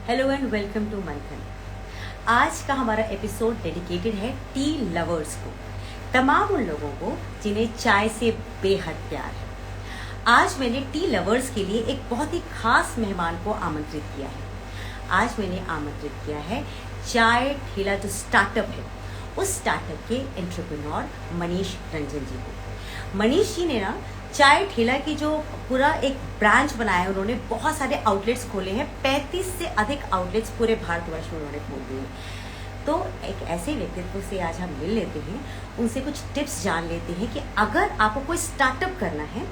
Hello and welcome to मंथन। आज का हमारा एपिसोड डेडिकेटेड है टी लवर्स को, तमाम उन लोगों को जिन्हें चाय से बेहद प्यार है। आज मैंने टी लवर्स के लिए एक बहुत ही खास मेहमान को आमंत्रित किया है। आज मैंने आमंत्रित किया है चाय ठेला जो स्टार्टअप है, उस स्टार्टअप के एंटरप्रेन्योर मनीष रंजन जी को। मनीष जी ने ना चाय ठेला की जो पूरा एक ब्रांच बनाया है, उन्होंने बहुत सारे आउटलेट्स खोले हैं। 35 से अधिक आउटलेट्स पूरे भारतवर्ष में उन्होंने खोल दिए। तो एक ऐसे व्यक्तित्व से आज हम मिल लेते हैं, उनसे कुछ टिप्स जान लेते हैं कि अगर आपको कोई स्टार्टअप करना है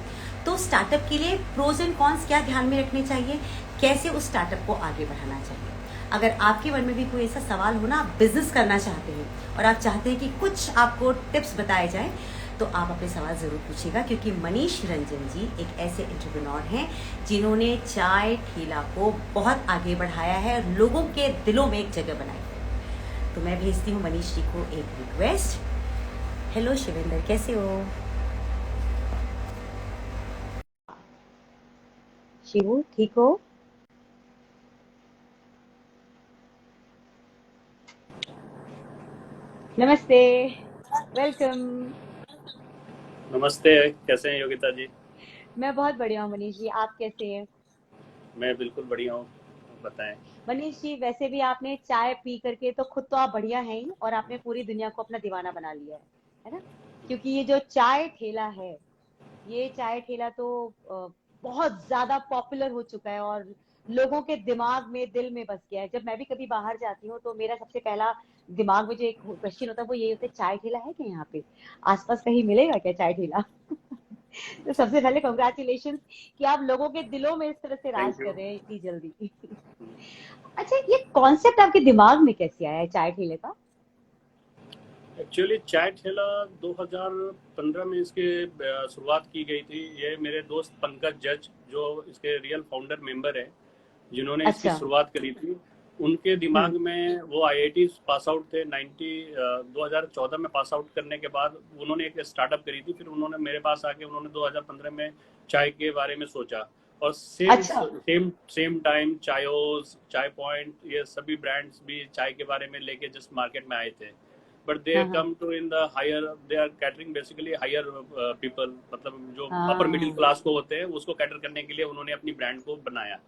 तो स्टार्टअप के लिए प्रोज एंड कॉन्स क्या ध्यान में रखने चाहिए, कैसे उस स्टार्टअप को आगे बढ़ाना चाहिए। अगर आपके मन में भी कोई ऐसा सवाल हो ना, आप बिजनेस करना चाहते हैं और आप चाहते हैं कि कुछ आपको टिप्स बताए जाए, तो आप अपने सवाल ज़रूर पूछिएगा, क्योंकि मनीष रंजन जी एक ऐसे एंटरप्रेन्योर हैं जिन्होंने चाय ठेला को बहुत आगे बढ़ाया है और लोगों के दिलों में एक जगह बनाई है। तो मैं भेजती हूँ मनीष जी को एक रिक्वेस्ट। हेलो शिवेंद्र, कैसे हो? शिवू, ठीक हो? नमस्ते, वेलकम। नमस्ते। कैसे हैं योगिता जी? मैं बहुत बढ़िया हूँ मनीष जी, आप कैसे हैं? मैं बिल्कुल बढ़िया हूँ। बताएं। मनीष जी, वैसे भी आपने चाय पी करके तो खुद तो आप बढ़िया हैं ही, और आपने पूरी दुनिया को अपना दीवाना बना लिया है ना? क्योंकि ये जो चाय ठेला है, ये चाय ठेला तो बहुत ज्यादा पॉपुलर हो चुका है और लोगों के दिमाग में, दिल में बस गया है। जब मैं भी कभी बाहर जाती हूँ तो मेरा सबसे पहला दिमाग में जो एक क्वेश्चन होता है वो ये होता है, चाय ठेला है क्या यहाँ पे? आसपास कहीं मिलेगा क्या चाय ठेला? तो सबसे पहले कॉन्ग्रेचुलेशन कि आप लोगों के दिलों में इस तरह से राज थैंक यू। कर रहे हैं इतनी जल्दी। अच्छा, ये कॉन्सेप्ट आपके दिमाग में कैसे आया है चाय ठेले का? एक्चुअली चाय ठेला 2015 में इसके शुरुआत की गई थी। ये मेरे दोस्त पंकज जज, जो इसके रियल फाउंडर मेंबर हैं, जिन्होंने इसकी अच्छा। शुरुआत करी थी, उनके दिमाग हम्म। में वो आईआईटी पास आउट थे। 2014 में पास आउट करने के बाद उन्होंने एक स्टार्टअप करी थी। फिर उन्होंने मेरे पास आके उन्होंने 2015 में चाय के बारे में सोचा, और सेम अच्छा। सेम सेम टाइम चायोस, चाय पॉइंट, ये सभी ब्रांड्स भी चाय के बारे में लेके जस्ट मार्केट में आए थे। बट दे हाँ हाँ come to in the hire, they are catering basically hire people, मतलब जो अपर मिडिल हाँ। क्लास को होते हैं उसको कैटर करने के लिए उन्होंने अपनी ब्रांड को बनाया।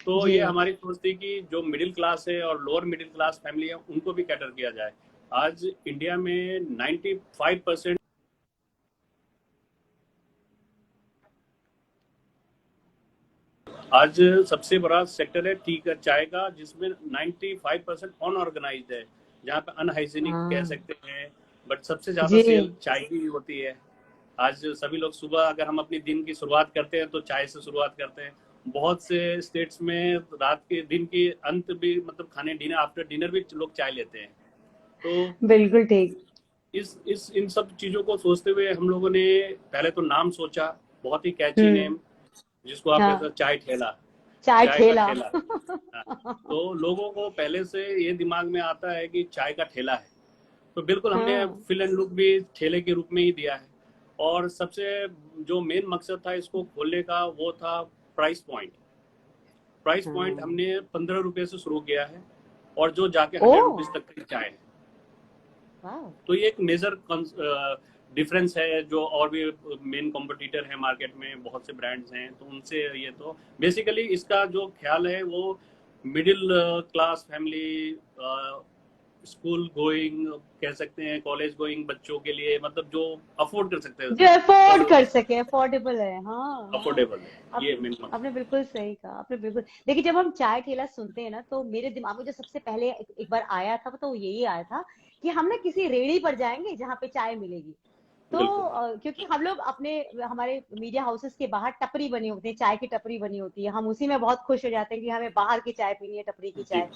तो जी। ये हमारी सोच थी कि जो मिडिल क्लास है और लोअर मिडिल क्लास फैमिली है उनको भी कैटर किया जाए। आज इंडिया में 95% आज सबसे बड़ा सेक्टर है टी का, चाय का, जिसमें 95% अनऑर्गेनाइज्ड है, जहाँ पे अनहाइजीनिक कह हाँ सकते हैं। बट सबसे ज्यादा जी। सेल चाय की होती है। आज सभी लोग सुबह अगर हम अपनी दिन की शुरुआत करते हैं तो चाय से शुरुआत करते हैं। बहुत से स्टेट्स में रात के दिन के अंत भी, मतलब खाने डिनर, आफ्टर डिनर भी लोग चाय लेते हैं। तो बिल्कुल ठीक। इस इन सब चीजों को सोचते हुए हम लोगों ने पहले तो नाम सोचा, बहुत ही कैची हम्म। नेम, जिसको आप कहते हाँ, हैं चाय ठेला, चाय चाय का ठेला। ठेला। हाँ, तो लोगों को पहले से ये दिमाग में आता है कि चाय का ठेला है, तो बिल्कुल हमने हाँ। फिल एंड लुक भी ठेले के रूप में ही दिया है। और सबसे जो मेन मकसद था इसको खोलने का वो था प्राइस पॉइंट। प्राइस पॉइंट हाँ। हमने 15 रुपये से शुरू किया है, और जो जाके ओ। 100 रुपीज तक की चाय है। वाह। तो ये एक मेजर डिफरेंस है। जो और भी मेन कॉम्पिटिटर है मार्केट में, बहुत से ब्रांड्स हैं, तो उनसे ये तो बेसिकली इसका जो ख्याल है वो middle class family, school going कह सकते हैं, कॉलेज गोइंग बच्चों के लिए, मतलब जो अफोर्ड कर सकते जो हैं, अफोर्ड और कर सके, अफोर्डेबल है। हाँ हाँ। अफोर्डेबल है, आप ये मेन मकसद। आपने बिल्कुल सही कहा, आपने बिल्कुल। देखिए, जब हम चाय ठेला सुनते हैं ना, तो मेरे दिमाग में जो सबसे पहले एक बार आया था, तो यही आया था कि हम ना किसी रेड़ी पर जाएंगे जहाँ पे चाय मिलेगी। तो बिल्कुल क्योंकि हम लोग अपने, हमारे मीडिया हाउसेस के बाहर टपरी बनी होती है, चाय की टपरी बनी होती है, हम उसी में बहुत खुश हो जाते हैं कि हमें बाहर की चाय पीनी है, टपरी की जी। चाय।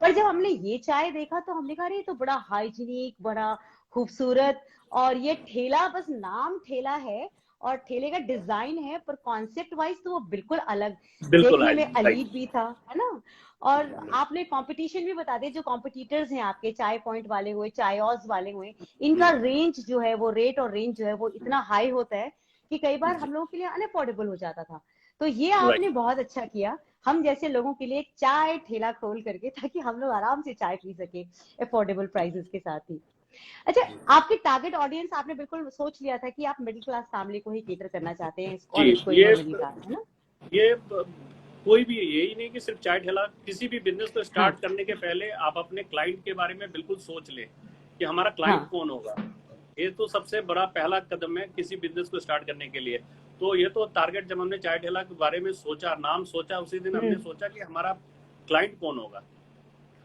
पर जब हमने ये चाय देखा तो हमने कहा, अरे ये तो बड़ा हाइजीनिक, बड़ा खूबसूरत, और ये ठेला बस नाम ठेला है और ठेले का डिजाइन है, पर कॉन्सेप्ट वाइज तो वो बिल्कुल अलग, बिल्कुल देखने है में राइट। अलीब भी था, है ना? और आपने कंपटीशन भी बता दिया, जो कंपटीटर्स हैं आपके, चाय पॉइंट वाले हुए, चायॉज वाले हुए, इनका रेंज जो है, वो रेट और रेंज जो है वो इतना हाई होता है कि कई बार जी। हम लोगों के लिए अनअफोर्डेबल हो जाता था। तो ये आपने राइट। बहुत अच्छा किया। हम जैसे लोगों के लिए एक चाय ठेला खोल करके, ताकि हम लोग आराम से चाय पी सके अफोर्डेबल प्राइसेस के साथ ही। अच्छा, आपकी टारगेट ऑडियंस आपने बिल्कुल सोच लिया था कि आप मिडिल क्लास फैमिली को ही केटर करना चाहते हैं, जी, कॉलेज गोइंग और मिडिल क्लास, है ना? ये कोई भी यही नहीं कि सिर्फ चाय ठेला, किसी भी बिजनेस को हाँ स्टार्ट करने के पहले आप अपने क्लाइंट के बारे में बिल्कुल सोच लें कि हमारा क्लाइंट हाँ। कौन होगा। ये तो सबसे बड़ा पहला कदम है किसी बिजनेस को स्टार्ट करने के लिए। तो ये तो टारगेट, जब हमने चाय ठेला के बारे में सोचा, नाम सोचा, उसी दिन हमने हम्म। सोचा कि हमारा क्लाइंट कौन होगा,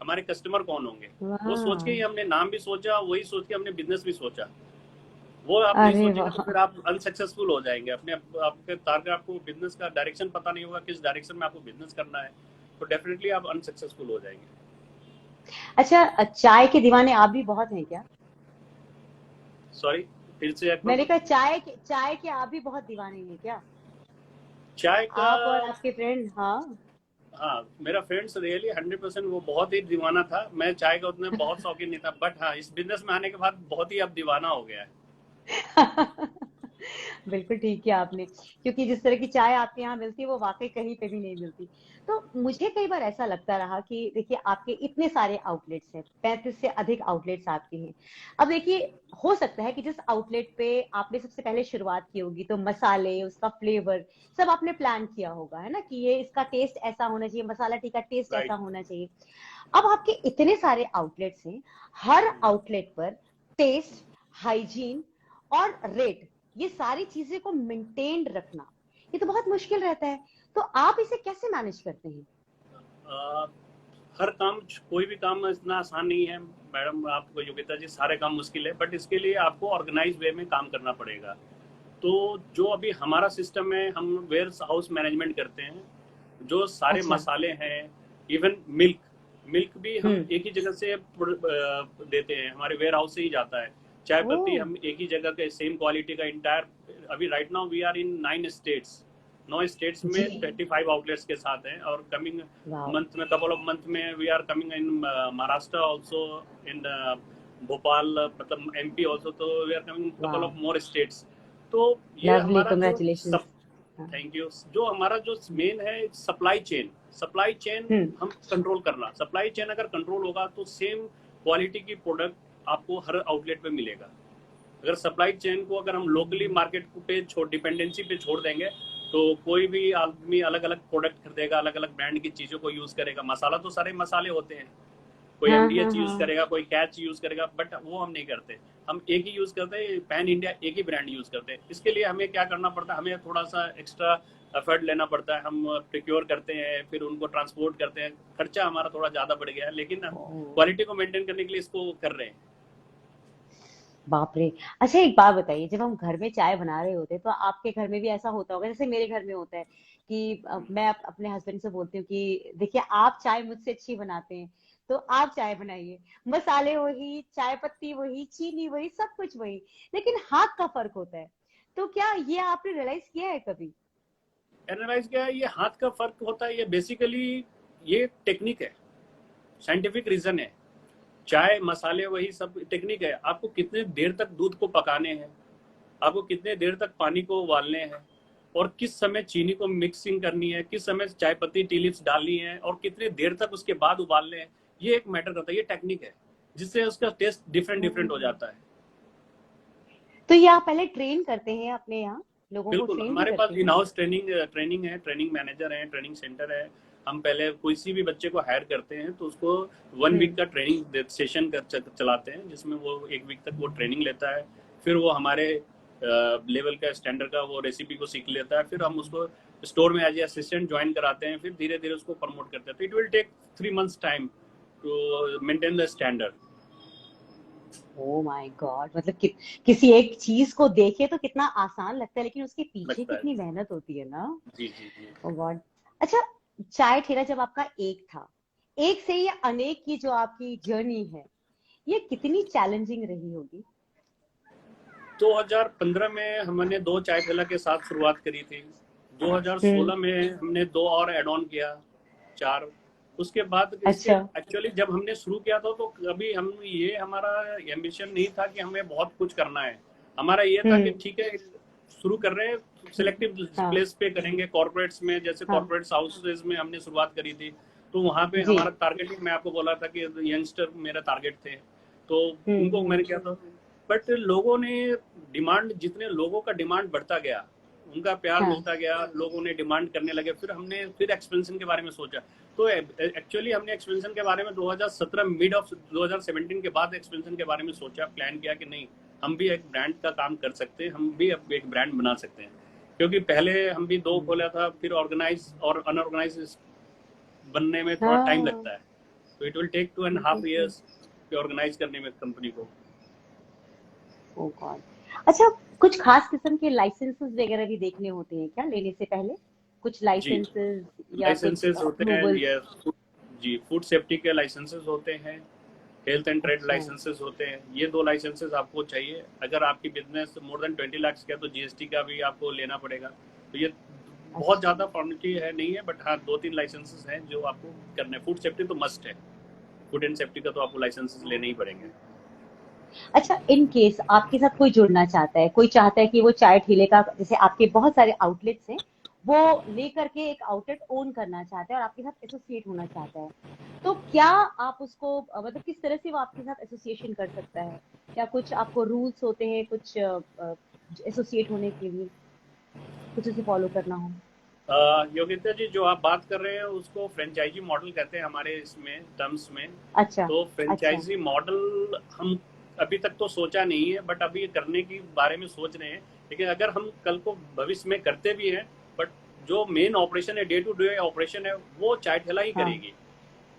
हमारे कस्टमर कौन होंगे। वो सोच के ही वाह। हमने नाम भी सोचा, वही सोच के हमने बिजनेस भी सोचा। वो आप नहीं अरे सोचेंगे तो वाह। फिर आप अनसक्सेसफुल हो जाएंगे। आपके टारगेट, आपको बिजनेस का डायरेक्शन पता नहीं होगा, किस डायरेक्शन में आपको बिजनेस करना है, तो डेफिनेटली आप अनसक्सेसफुल हो जाएंगे। अच्छा, चाय के दीवाने आप भी बहुत हैं क्या? सॉरी, फिर से एक बार मैंने बोल। कहा चाय के आप भी बहुत दीवाने हैं क्या? चाय का, आप और आपके फ्रेंड? हाँ। हाँ, मेरा फ्रेंड्स रियली 100% वो बहुत ही दीवाना था। मैं चाय का उतना बहुत शौकीन नहीं था, बट हाँ, इस बिजनेस में आने के बाद बहुत ही अब दीवाना हो गया है। बिल्कुल ठीक किया आपने, क्योंकि जिस तरह की चाय आपके यहाँ मिलती है वो वाकई कहीं पे भी नहीं मिलती। तो मुझे कई बार ऐसा लगता रहा कि देखिए, आपके इतने सारे आउटलेट्स हैं, 35 से अधिक आउटलेट्स आपके हैं। अब देखिए, हो सकता है कि जिस आउटलेट पे आपने सबसे पहले शुरुआत की होगी, तो मसाले, उसका फ्लेवर सब आपने प्लान किया होगा, है ना, कि ये इसका टेस्ट ऐसा होना चाहिए, मसाला टी का टेस्ट ऐसा राइट। होना चाहिए। अब आपके इतने सारे आउटलेट्स हैं, हर आउटलेट पर टेस्ट, हाइजीन और रेट, ये सारी चीजें को मेंटेन रखना, ये तो बहुत मुश्किल रहता है। तो आप इसे कैसे मैनेज करते हैं? हर काम, कोई भी काम इतना आसान नहीं है मैडम। आपको योगिता जी, सारे काम मुश्किल है, बट इसके लिए आपको ऑर्गेनाइज वे में काम करना पड़ेगा। तो जो अभी हमारा सिस्टम है, हम वेयर हाउस मैनेजमेंट करते हैं। जो सारे अच्छा। मसाले हैं, इवन मिल्क, मिल्क भी हम हम्म। एक ही जगह से देते हैं, हमारे वेयर हाउस से ही जाता है। चाय ओ। पत्ती हम एक ही जगह के सेम क्वालिटी का इंटायर, अभी right now we are in 9 states, 9 states जी। में 35 आउटलेट्स के साथ हैं। और कमिंग वाह। मंथ में, कपल ऑफ मंथ में, we are coming in Maharashtra also, in Bhopal, मतलब एमपी ऑल्सो। तो वी आर कमिंग कपल वाह। Of more states. तो ये लवली, हमारा जो कांग्रेचुलेशंस। सब, थैंक यू, जो हमारा जो मेन है सप्लाई चेन, सप्लाई चेन हम्म। हम कंट्रोल करना। सप्लाई चेन अगर कंट्रोल होगा तो सेम क्वालिटी की प्रोडक्ट आपको हर आउटलेट पे मिलेगा। अगर सप्लाई चेन को अगर हम लोकली मार्केट पे छोड़, डिपेंडेंसी पे छोड़ देंगे, तो कोई भी आदमी अलग अलग प्रोडक्ट खरीदेगा, अलग अलग ब्रांड की चीज़ों को यूज़ करेगा। मसाला तो सारे मसाले होते हैं, कोई हाँ हाँ एमडीएच यूज़ हाँ। करेगा, कोई कैच यूज़ करेगा, बट वो हम नहीं करते। हम एक ही यूज़ करते हैं, पैन इंडिया एक ही ब्रांड यूज़ करते हैं। इसके लिए हमें क्या करना पड़ता है, हमें थोड़ा सा एक्स्ट्रा एफर्ट लेना पड़ता है। हम प्रिक्योर करते हैं, फिर उनको ट्रांसपोर्ट करते हैं। खर्चा हमारा थोड़ा ज़्यादा बढ़ गया है, लेकिन हम ओ, क्वालिटी को मेंटेन करने के लिए इसको कर रहे हैं। बाप रे। अच्छा, एक बात बताइए, जब हम घर में चाय बना रहे होते हैं तो आपके घर में भी ऐसा होता होगा जैसे मेरे घर में होता है कि मैं अपने हस्बैंड से बोलती हूँ कि देखिए, आप चाय मुझसे अच्छी बनाते हैं, तो आप चाय बनाइए, मसाले वही, चाय पत्ती वही, चीनी वही, सब कुछ वही, लेकिन हाथ का फर्क होता है। तो क्या ये आपने रियलाइज किया है कभी? एनालाइज क्या है, ये हाथ का फर्क होता है। ये बेसिकली ये टेक्निक है, साइंटिफिक रीजन है। चाय मसाले वही सब टेक्निक है। आपको कितने देर तक दूध को पकाने हैं, आपको कितने देर तक पानी को उबालने हैं, और किस समय चीनी को मिक्सिंग करनी है, किस समय चाय पत्ती टी लीव्स डालनी है, और कितने देर तक उसके बाद उबालने हैं, ये एक मैटर करता है। ये टेक्निक है जिससे उसका टेस्ट डिफरेंट डिफरेंट हो हम्म। जाता है। तो ये आप पहले ट्रेन करते हैं अपने यहाँ, लोगों को बिल्कुल, ट्रेन भी हमारे पास करते इन हैं? हाउस ट्रेनिंग ट्रेनिंग है, ट्रेनिंग मैनेजर है, ट्रेनिंग सेंटर है। हम पहले किसी भी बच्चे को हायर करते हैं तो उसको 1 वीक हम्म। का ट्रेनिंग सेशन चलाते हैं, जिसमें वो 1 वीक तक वो ट्रेनिंग लेता है। फिर वो हमारे लेवल का, स्टैंडर्ड का वो रेसिपी को सीख लेता है। फिर हम उसको स्टोर में एज ए असिस्टेंट ज्वाइन कराते हैं, फिर धीरे धीरे उसको प्रमोट करते हैं। तो it will take 3 months time to maintain the standard. Oh my god, मतलब किसी एक चीज को देखे तो कितना आसान लगता है, लेकिन उसके पीछे लगता है। कितनी मेहनत होती है ना। जी जी जी। ओ गॉड। अच्छा, चाय ठेला जब आपका एक था, एक से ये अनेक की जो आपकी जर्नी है, ये कितनी चैलेंजिंग रही होगी? 2015 में हमने 2 चाय ठेला के साथ शुरुआत करी थी। हम्म। 2016 में हमने 2 और एड ऑन किया, 4। उसके बाद इसके अच्छा। एक्चुअली जब हमने शुरू किया था तो कभी हम, ये हमारा एम्बिशन नहीं था कि हमें बहुत कुछ करना है। हमारा ये था कि हम्म। ठीक है, शुरू कर रहे हैं, सिलेक्टिव हाँ प्लेस पे करेंगे, कॉर्पोरेट्स में, जैसे हाँ कॉर्पोरेट हाउसेज में हमने शुरुआत करी थी, तो वहाँ पे जी। हमारा टारगेटिंग, मैं आपको बोला था कि यंगस्टर मेरा टारगेट थे, तो उनको मैंने किया था। बट लोगों ने डिमांड, जितने लोगों का डिमांड बढ़ता गया, उनका प्यार हाँ मिलता गया, लोगों ने डिमांड करने लगे, फिर हमने फिर एक्सपेंशन के बारे में सोचा। तो एक्चुअली हमने एक्सपेंशन के बारे में 2017 मिड ऑफ 2017 के बाद एक्सपेंशन के बारे में सोचा, प्लान किया कि नहीं, हम भी एक ब्रांड का काम कर सकते हैं, हम भी अब एक ब्रांड बना सकते हैं। क्योंकि पहले हम भी दो खोला था, फिर ऑर्गेनाइज और अनऑर्गेनाइज बनने में थोड़ा टाइम हाँ लगता है, तो इट विल टेक 2.5 बिल्कुल। ईयर्स ऑर्गेनाइज करने में कंपनी को। ओ गॉड। अच्छा, कुछ खास किस्म के लाइसेंसेस वगैरह भी देखने होते हैं क्या लेने से पहले? कुछ जी, लाइसेंसेस या कुछ लाइसेंसेस होते हैं, अप्रूवल्स? ये जी, फूड सेफ्टी के लाइसेंसेस होते हैं, हेल्थ एंड ट्रेड अच्छा लाइसेंसेस होते हैं। ये दो लाइसेंसेस आपको चाहिए। अगर आपकी बिजनेस मोर देन 20 लाख का, तो जीएसटी का भी आपको लेना पड़ेगा। तो ये बहुत अच्छा ज़्यादा फॉर्मेलिटी है नहीं है, बट हाँ 2-3 लाइसेंसेस हैं जो आपको करने हैं। फूड सेफ्टी तो मस्ट है, फूड एंड सेफ्टी का तो आपको लाइसेंसेस लेने ही पड़ेंगे। अच्छा, इन केस आपके साथ कोई जुड़ना चाहता है, कोई चाहता है कि वो चाय ठेले का, जैसे आपके बहुत सारे आउटलेट्स हैं, वो लेकर के एक आउटलेट ओन करना चाहता है और आपके साथ एसोसिएट होना चाहता है, तो क्या आप उसको मतलब किस तरह से वो आपके साथ एसोसिएशन कर सकता है? क्या कुछ आपको रूल्स होते हैं कुछ एसोसिएट होने के लिए, कुछ उसे फॉलो करना हो? योगिता जी, जो आप बात कर रहे हैं उसको फ्रेंचाइजी मॉडल कहते हैं हमारे इसमें टर्म्स में। अच्छा तो अच्छा फ्रेंचाइजी मॉडल हम अभी तक तो सोचा नहीं है, बट अभी करने की बारे में सोच रहे हैं। लेकिन अगर हम कल को भविष्य में करते भी हैं, बट जो मेन ऑपरेशन है, डे टू डे ऑपरेशन है, वो चाय ठेला ही हाँ करेगी।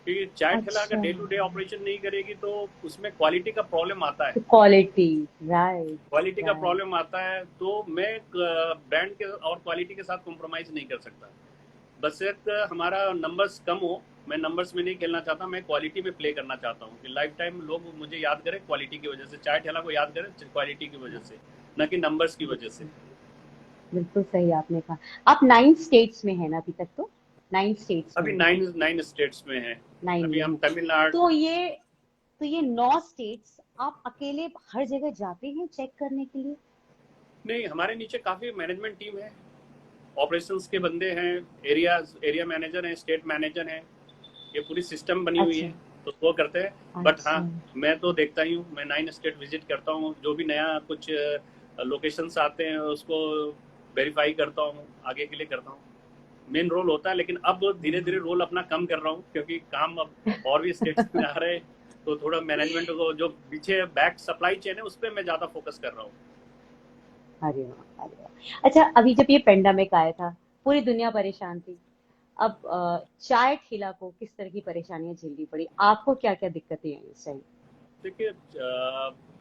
क्योंकि चाय ठेला अगर अच्छा, डे टू डे ऑपरेशन नहीं करेगी तो उसमें क्वालिटी का प्रॉब्लम आता है। तो क्वालिटी, राइट क्वालिटी का राइट। प्रॉब्लम आता है, तो मैं ब्रांड के और क्वालिटी के साथ कॉम्प्रोमाइज नहीं कर सकता। बस एक हमारा नंबर्स कम हो, मैं नंबर्स में नहीं खेलना चाहता, मैं क्वालिटी में प्ले करना चाहता हूँ कि लाइफ टाइम लोग मुझे याद करें क्वालिटी की वजह से, चाय ठेला को याद करें क्वालिटी की वजह से, न कि नंबर्स की वजह से। बिल्कुल बिल्कुल सही आपने कहा। आप 9 स्टेट्स में हैं ना अभी तक? तो 9 स्टेट्स में अभी हैं। 9 स्टेट्स में है। 9 अभी में हम हैं। तमिलनाडु। तो ये 9 स्टेट्स आप अकेले हर जगह जाते हैं चेक करने के लिए? नहीं, हमारे नीचे काफ़ी मैनेजमेंट टीम है, ऑपरेशंस के बंदे हैं, एरिया मैनेजर हैं, स्टेट मैनेजर हैं, ये पूरी सिस्टम बनी हुई अच्छा है, तो वो करते हैं। बट हाँ, अच्छा। मैं तो देखता ही हूँ, मैं 9 स्टेट विजिट करता हूँ, जो भी नया कुछ लोकेशंस आते हैं उसको वेरीफाई करता हूँ, आगे के लिए करता हूँ। मेन रोल होता है, लेकिन अब धीरे धीरे रोल अपना कम कर रहा हूँ, क्योंकि काम अब और भी स्टेट्स में आ रहे हैं, तो थोड़ा मैनेजमेंट को, जो पीछे बैक सप्लाई चेन है, उस पर मैं ज़्यादा फोकस कर रहा हूँ। अरे वाह अरे वाह। अच्छा, अभी जब ये पेंडेमिक आया था, पूरी दुनिया परेशान थी। अब चाय ठेला को किस तरह की परेशानियां झेलनी पड़ी? आपको क्या क्या दिक्कतें आई इस टाइम? देखिए,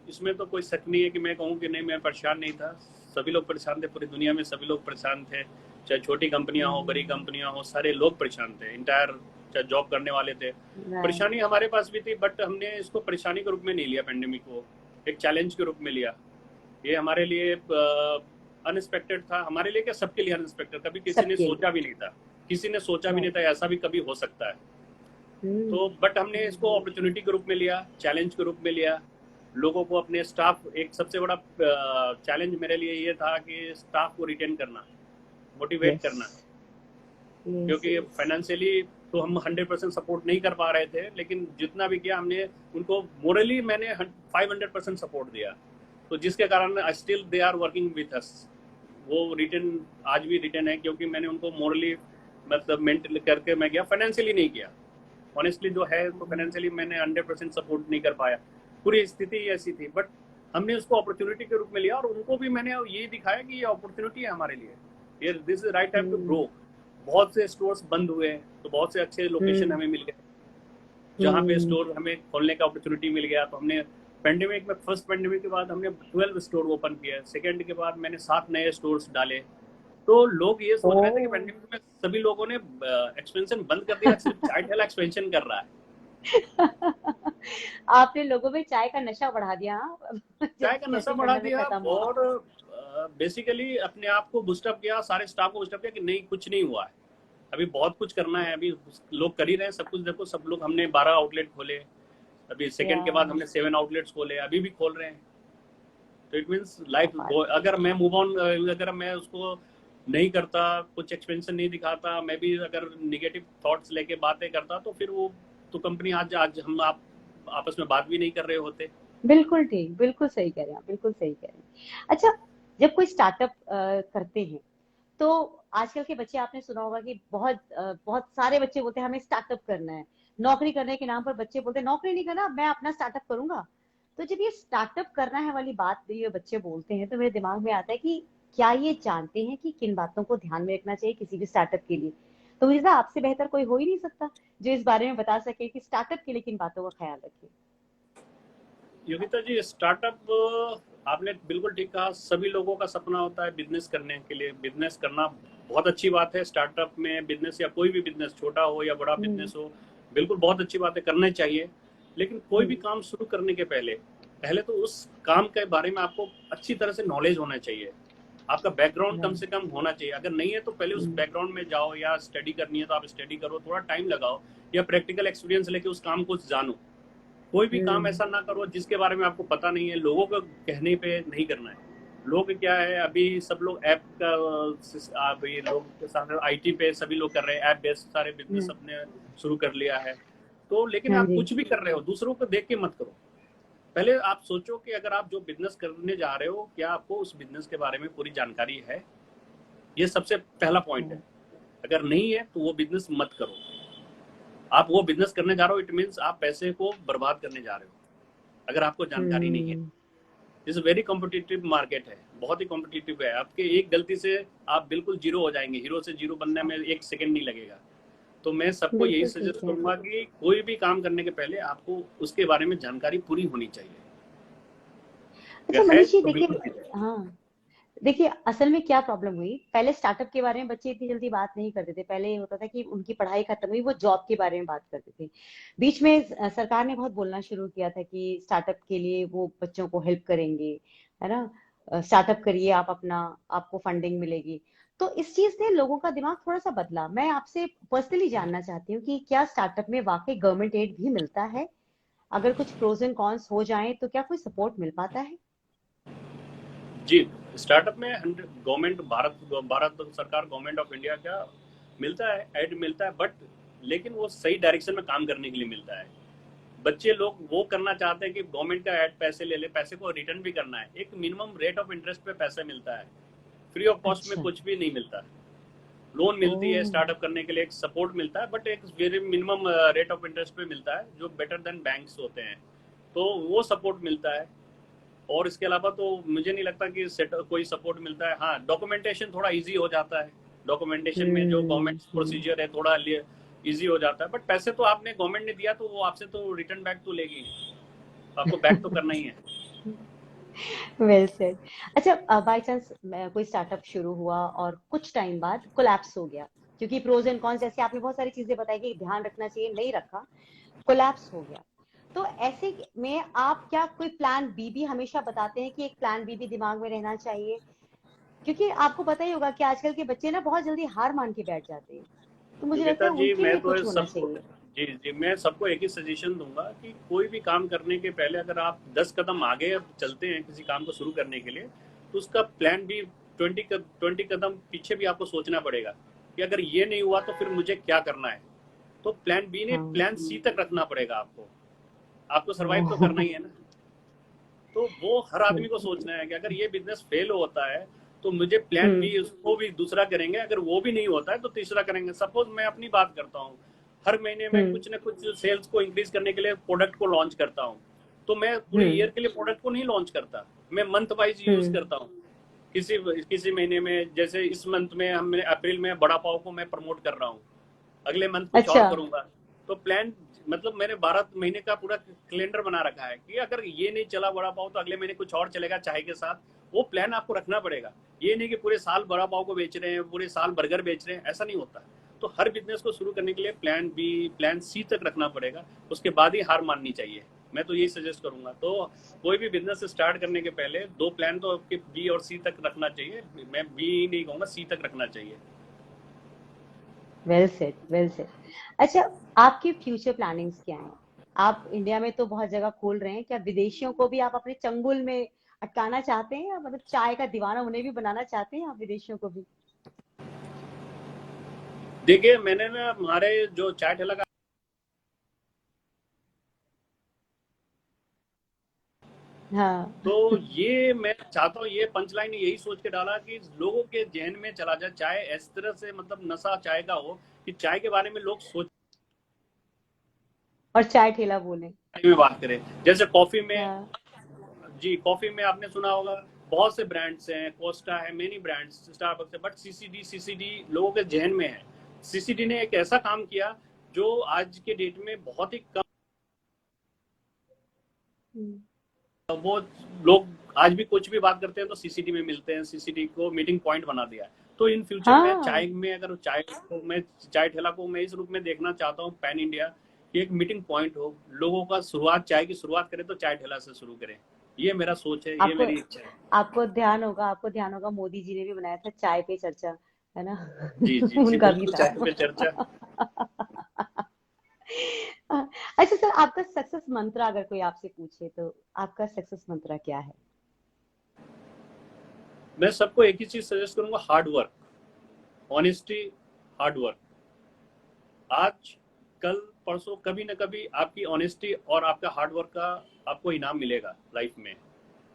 इसमें तो कोई शक नहीं है कि मैं कहूँ कि नहीं, मैं परेशान नहीं था। सभी लोग परेशान थे, पूरी दुनिया में सभी लोग परेशान थे, चाहे छोटी कंपनियां हो, बड़ी कंपनियां हो, सारे लोग परेशान थे, इंटायर, चाहे जॉब करने वाले थे। राइट। परेशानी हमारे पास भी थी, बट हमने इसको परेशानी के रूप में नहीं लिया, पेंडेमिक को एक चैलेंज के रूप में लिया। ये हमारे लिए अनएक्सपेक्टेड था, हमारे लिए क्या, सबके लिए अनएक्सपेक्टेड, कभी किसी ने सबके लिए। सोचा भी नहीं था, किसी ने सोचा भी नहीं राइट। था ऐसा भी कभी हो सकता है। हम्म तो बट हमने इसको अपॉर्चुनिटी के रूप में लिया, चैलेंज के रूप में लिया। लोगों को, अपने स्टाफ, एक सबसे बड़ा चैलेंज मेरे लिए ये था कि स्टाफ को रिटेन करना, मोटिवेट यस करना। यस क्योंकि यस। फाइनेंशियली तो हम 100% सपोर्ट नहीं कर पा रहे थे, लेकिन जितना भी किया हमने उनको मोरली, मैंने 500% सपोर्ट दिया, तो जिसके कारण still they are working with us. वो रिटर्न आज भी रिटर्न है, क्योंकि मैंने उनको मोरली, मतलब मेंटल करके मैं गया, फाइनेंशियली नहीं किया। ऑनेस्टली जो है, तो फाइनेंशियली मैंने 100% सपोर्ट नहीं कर पाया, पूरी स्थिति ऐसी थी। बट हमने उसको अपॉर्चुनिटी के रूप में लिया, और उनको भी मैंने ये दिखाया कि ये अपॉर्चुनिटी है हमारे लिए, ये this is right time to hmm grow. बहुत से स्टोर्स बंद हुए, तो बहुत से अच्छे लोकेशन हम्म हमें मिल गए, जहाँ पे हम्म। स्टोर हमें खोलने का अपॉर्चुनिटी मिल गया। तो हमने पेंडेमिक में, फर्स्ट पेंडेमिक के बाद हमने 12 स्टोर ओपन किया, सेकेंड के बाद मैंने 7 नए स्टोर्स डाले। तो लोग ये ओ। सोच रहे थे कि पेंडेमिक में सभी लोगों ने एक्सपेंशन बंद कर दिया, सिर्फ चाय ठेला एक्सपेंशन कर रहा है। आपने लोगों में चाय का नशा बढ़ा दिया, हाँ? जब चाय का नशा जैसे बढ़ा पेंडेमिक दिया, खत्म हुआ। और बेसिकली अपने आप को बूस्टअप किया, सारे स्टाफ को बूस्टअप किया कि नहीं, कुछ नहीं हुआ है, अभी बहुत कुछ करना है, अभी लोग कर ही रहे हैं सब कुछ। देखो, सब लोग, हमने 12 आउटलेट खोले, अभी या सेकंड के बाद हमने 7 आउटलेट्स खोले, अभी भी खोल रहे हैं। तो इट मीन्स लाइफ, अगर मैं मूव ऑन, अगर मैं उसको नहीं करता, कुछ एक्सपेंशन नहीं दिखाता, मैं भी अगर निगेटिव थॉट्स लेके बातें करता, तो फिर वो तो कंपनी आज आज हम आप आपस में बात भी नहीं कर रहे होते। बिल्कुल ठीक, बिल्कुल सही कह रहे हैं आप, बिल्कुल सही कह रहे हैं। अच्छा, जब कोई स्टार्टअप करते हैं तो आजकल के बच्चे, आपने सुना होगा कि बहुत सारे बच्चे बोलते हैं हमें स्टार्टअप करना है। नौकरी करने के नाम पर बच्चे बोलते हैं नौकरी नहीं करना, मैं अपना स्टार्टअप करूंगा। तो जब ये स्टार्टअप करना है वाली बात ये बच्चे बोलते हैं तो मेरे दिमाग में आता है कि क्या ये जानते हैं कि किन बातों को ध्यान में रखना चाहिए किसी भी स्टार्टअप के लिए। तो मुझे लगता है आपसे बेहतर कोई हो ही नहीं सकता जो इस बारे में बता सके कि स्टार्टअप के लिए किन बातों का ख्याल रखें। योगिता जी, स्टार्टअप आपने बिल्कुल ठीक कहा, सभी लोगों का सपना होता है बिजनेस करने के लिए। बिजनेस करना बहुत अच्छी बात है। स्टार्टअप में बिजनेस या कोई भी बिजनेस, छोटा हो या बड़ा हम्म। बिजनेस हो, बिल्कुल बहुत अच्छी बात है, करने चाहिए। लेकिन कोई भी हम्म। काम शुरू करने के पहले पहले तो उस काम के बारे में आपको अच्छी तरह से नॉलेज होना चाहिए। आपका बैकग्राउंड कम से राइट। कम होना चाहिए। अगर नहीं है तो पहले उस हम्म। बैकग्राउंड में जाओ, या स्टडी करनी है तो आप स्टडी करो, थोड़ा टाइम लगाओ, या प्रैक्टिकल एक्सपीरियंस लेके उस काम को जानो। कोई भी काम हम्म। ऐसा ना करो जिसके बारे में आपको पता नहीं है। लोगों को कहने पे नहीं करना है। लोग क्या है, अभी सब लोग ऐप का, आप ये लोग के साथ आईटी पे सभी लोग कर रहे हैं, ऐप बेस्ड सारे बिजनेस हम्म। अपने शुरू कर लिया है। तो लेकिन हाँ आप जी। कुछ भी कर रहे हो दूसरों को देख के मत करो। पहले आप सोचो कि अगर आप जो बिजनेस करने जा रहे हो, क्या आपको उस बिजनेस के बारे में पूरी जानकारी है। ये सबसे पहला पॉइंट है। अगर नहीं है तो वो बिजनेस मत करो। आप वो बिजनेस करने जा रहे हो, इट मीन्स आप पैसे को बर्बाद करने जा रहे हो अगर आपको जानकारी नहीं है। हम्म। इज वेरी कॉम्पिटिटिव मार्केट है, बहुत ही कॉम्पिटिटिव है। आपके एक गलती से आप बिल्कुल जीरो हो जाएंगे। हीरो से जीरो बनने में एक सेकंड नहीं लगेगा। तो मैं सबको यही बिल्कुल ठीक सजेस्ट है। करूंगा कि कोई भी काम करने के पहले आपको उसके बारे में जानकारी पूरी होनी चाहिए। अच्छा अगर है मनीष जी तो देखिए, बिल्कुल कीजिए। हाँ, देखिए असल में क्या प्रॉब्लम हुई, पहले स्टार्टअप के बारे में बच्चे इतनी जल्दी बात नहीं करते थे। पहले ये होता था कि उनकी पढ़ाई खत्म हुई वो जॉब के बारे में बात करते थे। बीच में सरकार ने बहुत बोलना शुरू किया था कि स्टार्टअप के लिए वो बच्चों को हेल्प करेंगे, है ना, स्टार्टअप करिए आप अपना, आपको फंडिंग मिलेगी। तो इस चीज ने लोगों का दिमाग थोड़ा सा बदला। मैं आपसे पर्सनली जानना चाहती हूँ कि क्या स्टार्टअप में वाकई गवर्नमेंट एड भी मिलता है? अगर कुछ प्रोज एंड कॉन्स हो जाएं तो क्या कोई सपोर्ट मिल पाता है? जी, स्टार्टअप में गवर्नमेंट, भारत भारत सरकार, गवर्नमेंट ऑफ इंडिया का मिलता है, एड मिलता है, बट लेकिन वो सही डायरेक्शन में काम करने के लिए मिलता है। बच्चे लोग वो करना चाहते हैं कि गवर्नमेंट का ऐड पैसे ले ले, पैसे को रिटर्न भी करना है। एक मिनिमम रेट ऑफ इंटरेस्ट पे पैसा मिलता है। फ्री ऑफ कॉस्ट में अच्छा। कुछ भी नहीं मिलता। लोन ओ। मिलती है स्टार्टअप करने के लिए, एक सपोर्ट मिलता है, बट एक very minimum rate of interest पे मिलता है, जो बेटर देन बैंक्स होते हैं। तो वो सपोर्ट मिलता है। और इसके अलावा तो मुझे नहीं लगता कि कोई सपोर्ट मिलता है। हाँ, डॉक्यूमेंटेशन थोड़ा इजी हो जाता है। डॉक्यूमेंटेशन में जो गवर्नमेंट हम्म। प्रोसीजर है थोड़ा इजी हो जाता है, बट पैसे तो आपने गवर्नमेंट ने दिया तो वो आपसे तो रिटर्न बैक तो लेगी। आपको बैक तो करना ही है। Well said. अच्छा, बाय चांस कोई स्टार्टअप शुरू हुआ और कुछ टाइम बाद कोलैप्स हो गया, क्योंकि प्रोज एंड कॉन्स जैसे आपने बहुत सारी चीजें बताई कि ध्यान रखना चाहिए, नहीं रखा, कोलैप्स हो गया, तो ऐसे में आप क्या कोई प्लान बी भी हमेशा बताते हैं कि एक प्लान बी भी दिमाग में रहना चाहिए? क्योंकि आपको पता ही होगा कि आजकल के बच्चे ना बहुत जल्दी हार मान के बैठ जाते हैं, तो मुझे लगता योगिता है जी, उनके मैं लिए तो कुछ होना सबको, चाहिए। जी जी, मैं सबको एक ही सजेशन दूंगा कि कोई भी काम करने के पहले अगर आप 10 कदम आगे चलते हैं किसी काम को शुरू करने के लिए, तो उसका प्लान भी 20 कदम पीछे भी आपको सोचना पड़ेगा कि अगर ये नहीं हुआ तो फिर मुझे क्या करना है। तो प्लान बी ने हाँ। प्लान सी तक रखना पड़ेगा आपको। आपको सर्वाइव तो करना ओह। ही है ना। तो वो हर आदमी को बिल्कुल। सोचना है कि अगर ये बिजनेस फेल होता है तो मुझे प्लान हम्म। बी, उसको भी दूसरा करेंगे। अगर वो भी नहीं होता है तो तीसरा करेंगे। सपोज मैं अपनी बात करता हूँ, हर महीने में हम्म। कुछ ना कुछ सेल्स को इंक्रीज करने के लिए प्रोडक्ट को लॉन्च करता हूँ। तो मैं पूरे ईयर हम्म। के लिए प्रोडक्ट को नहीं लॉन्च करता, मैं मंथ वाइज यूज हम्म। करता हूँ। किसी किसी महीने में, जैसे इस मंथ में हमने अप्रैल में बड़ा पाव को मैं प्रमोट कर रहा हूँ, अगले मंथ कुछ और अच्छा। करूंगा। तो प्लान, मतलब मैंने 12 महीने का पूरा कैलेंडर बना रखा है कि अगर ये नहीं चला बड़ा पाव तो अगले महीने कुछ और चलेगा चाय के साथ। वो प्लान आपको रखना पड़ेगा। ये नहीं कि पूरे साल बड़ा पाव को बेच रहे हैं, पूरे साल बर्गर बेच रहे हैं, ऐसा नहीं होता। तो हर बिजनेस को शुरू करने के लिए प्लान बी, प्लान सी तक रखना पड़ेगा। उसके बाद ही हार माननी चाहिए। मैं तो यही सजेस्ट करूंगा। तो कोई भी बिजनेस स्टार्ट करने के पहले 2 प्लान तो आपके बी और सी तक रखना चाहिए। मैं बी नहीं कहूंगा, सी तक रखना चाहिए। Well said, well said. अच्छा, आपकी फ्यूचर प्लानिंग्स क्या हैं? आप इंडिया में तो बहुत जगह खोल रहे हैं, क्या विदेशियों को भी आप अपने चंगुल में अटकाना चाहते हैं, या मतलब चाय का दीवाना उन्हें भी बनाना चाहते हैं आप, विदेशियों को भी? देखिए, मैंने ना हमारे जो चाय ठेला का, हाँ। तो ये मैं चाहता हूँ, ये पंच लाइन यही सोच के डाला कि लोगों के जहन में चला जाए चाय इस तरह से, मतलब नशा चाय का हो कि चाय के बारे में लोग सोच और चाय ठेला बोले। में बात करें। जैसे कॉफी में, हाँ। जी कॉफी में आपने सुना होगा बहुत से ब्रांड्स हैं, कोस्टा है, मेनी ब्रांड्स, स्टारबक्स है, बट सीसीडी सीसीडी लोगों के जहन में है। सीसीडी ने एक ऐसा काम किया जो आज के डेट में बहुत ही कम, हम्म। वो लोग आज भी कुछ भी बात करते हैं तो सीसीडी में मिलते हैं, सीसीडी को मीटिंग पॉइंट बना दिया है। तो इन फ्यूचर में हाँ। चाय में, अगर चाय को मैं, चाय ठेला को मैं इस रूप में देखना चाहता हूँ पैन इंडिया, कि एक मीटिंग पॉइंट हो, लोगों का शुरुआत, चाय की शुरुआत करें तो चाय ठेला से शुरू करें। ये मेरा सोच है, ये आपको मेरी इच्छा है। आपको ध्यान होगा, मोदी जी ने भी बनाया था चाय पे चर्चा, है ना? जी जी जी, उनका भी बिल्कुल, था। चाय पे चर्चा। अच्छा सर, आपका सक्सेस मंत्र अगर कोई आपसे पूछे तो आपका सक्सेस मंत्र क्या है? मैं सबको एक ही चीज सजेस्ट करूंगा, hard work, honesty, hard work. आज, कल, परसों, कभी ना कभी आपकी ऑनेस्टी और आपका हार्ड वर्क का आपको इनाम मिलेगा लाइफ में।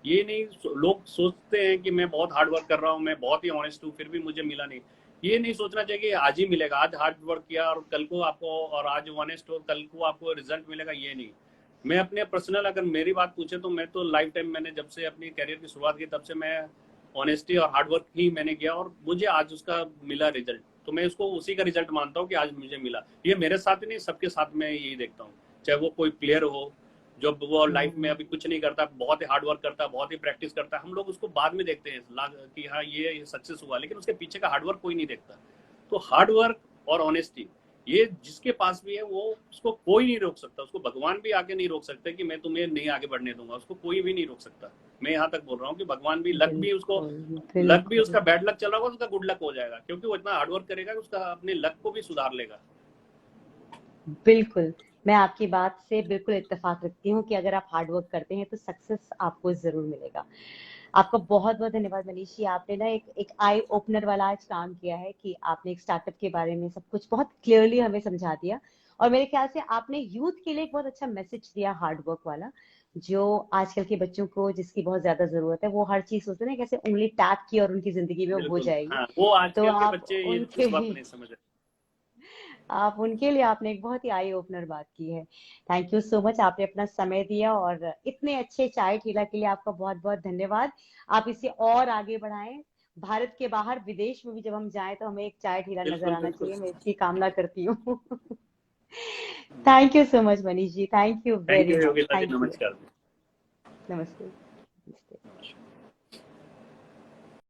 ये नहीं, लोग सोचते हैं कि मैं बहुत हार्ड वर्क कर रहा हूँ, मैं बहुत ही ऑनेस्ट हूँ, फिर भी मुझे मिला नहीं। ये नहीं सोचना चाहिए कि आज ही मिलेगा, आज हार्ड वर्क किया और कल को आपको, और आज ऑनेस्ट हो कल को आपको रिजल्ट मिलेगा, ये नहीं। मैं अपने पर्सनल, अगर मेरी बात पूछे तो मैं तो लाइफ टाइम, मैंने जब से अपनी करियर की शुरुआत की तब से मैं ऑनेस्टी और हार्ड वर्क ही मैंने किया, और मुझे आज उसका मिला रिजल्ट, तो मैं उसको उसी का रिजल्ट मानता हूँ कि आज मुझे मिला। ये मेरे साथ ही नहीं, सबके साथ में यही देखता हूँ। चाहे वो कोई प्लेयर हो, जो वो लाइफ में हम्म। अभी कुछ नहीं करता, बहुत ही हार्ड वर्क करता है, बहुत ही प्रैक्टिस करता है, हम लोग उसको बाद में देखते हैं कि हाँ ये सक्सेस हुआ, लेकिन उसके पीछे का हार्ड वर्क कोई नहीं देखता। तो हार्ड वर्क और ऑनेस्टी, ये जिसके पास भी है वो, उसको कोई नहीं रोक सकता, उसको भगवान भी आके नहीं रोक सकते कि मैं तुम्हें नहीं आगे बढ़ने दूंगा, उसको कोई भी नहीं रोक सकता। मैं यहाँ तक बोल रहा हूँ कि भगवान भी, लक भी उसको, बिल्कुल लक भी बिल्कुल। उसका बैड लक चल रहा होगा, उसका गुड लक हो जाएगा, क्योंकि वो इतना हार्ड वर्क करेगा कि उसका अपने लक को भी सुधार लेगा। बिल्कुल, मैं आपकी बात से बिल्कुल इत्तेफाक रखती हूँ कि अगर आप हार्ड वर्क करते हैं तो सक्सेस आपको ज़रूर मिलेगा। आपका बहुत-बहुत धन्यवाद मनीष जी, आपने ना एक एक आई ओपनर वाला आज काम किया है कि आपने एक स्टार्टअप के बारे में सब कुछ बहुत क्लियरली हमें समझा दिया, और मेरे ख्याल से आपने यूथ के लिए एक बहुत अच्छा मैसेज दिया हार्ड वर्क वाला, जो आजकल के बच्चों को जिसकी बहुत ज़्यादा ज़रूरत है। वो हर चीज़ सोचते हैं ना कैसे उँगली टैप की और उनकी ज़िंदगी में वो हो बिल्कुल, जाएगी। हाँ, वो तो आजकल के आप बच्चे ये उनके इस बात को लिए नहीं समझ रहे। आप उनके लिए आपने एक बहुत ही आई ओपनर बात की है। थैंक यू सो मच, आपने अपना समय दिया, और इतने अच्छे चाय ठेला के लिए आपका बहुत बहुत धन्यवाद। आप इसे और आगे बढ़ाएं, भारत के बाहर विदेश में भी जब हम जाएं तो हमें एक चाय ठेला नजर बिल्कुल आना बिल्कुल। चाहिए, मैं इसकी कामना करती हूँ। Thank you so much Manish ji, thank you thank very you much, Yogita ji, thank you. नमस्कार। नमस्ते। नमस्ते।